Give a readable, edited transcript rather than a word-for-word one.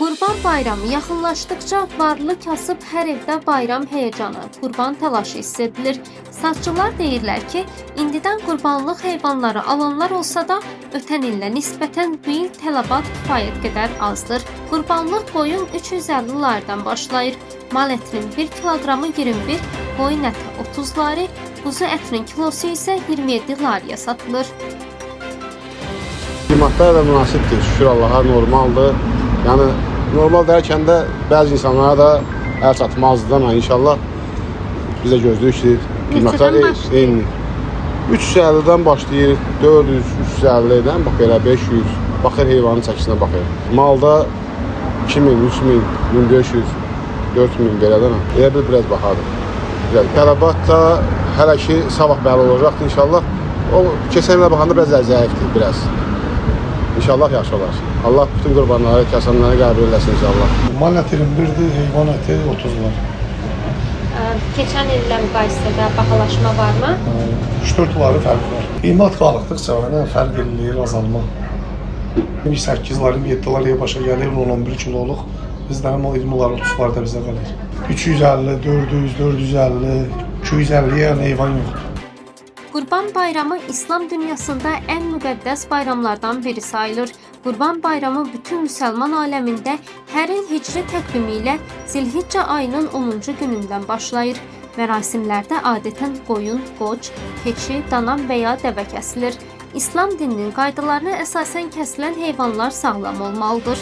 Qurban bayramı yaxınlaşdıqca varlı kasıb hər evdə bayram heyecanı, qurban təlaşı hiss edilir. Satçılar deyirlər ki, indidən qurbanlıq heyvanları alanlar olsa da, ötən illə nisbətən bu il tələbat kifayət qədər azdır. Qurbanlıq qoyun 350 lərdən başlayır. Mal ətinin 1 kiloqramı 21, qoyun əti 30 lari, quzu ətinin kilosu isə 27 lariyə satılır. Qiymətlər də münasibdir, şükür Allaha, normaldır. Yəni normal dərkən də bəzi insanlara da əl çatmazdır amma inşallah biz də gözləyirik ki, qiymətlər eyni. 350-dən başlayır, 400, 350-dən bax belə 500, baxır heyvanın çəkisinə baxır. Malda 2000, 3000, 1500, 4000 belədən. Elə bir biraz bahadır. Tələbat da hələ ki sabah bəli olacaqdır inşallah. O keçən ilə baxanda biraz zəifdir biraz. İnşallah yaxşı olar. Allah bütün qurbanları, kəsanları qəbul eləsin inşallah. Mal əti 21-dir, heyvan əti 30 var. Keçən illə müqayisədə bahalaşma varmı? 3-4 ları fərq var. Qiymət qalxdıqca fərq eləyir, azalma. 28 lar, 27 lar başa gəlir, 11 kiloluq. Bizlərin o 20 lar, 30 lar da bizə qalır. 350, 400, 450, 250-yə yəni heyvan yoxdur. Qurban bayramı İslam dünyasında ən müqəddəs bayramlardan biri sayılır. Qurban bayramı bütün müsəlman aləmində hər il hicri təqvimi ilə Zilhiccə ayının 10-cu günündən başlayır. Mərasimlərdə adətən qoyun, qoç, keçi, dana və ya dəvə kəsilir. İslam dininin qaydalarına əsasən kəsilən heyvanlar sağlam olmalıdır.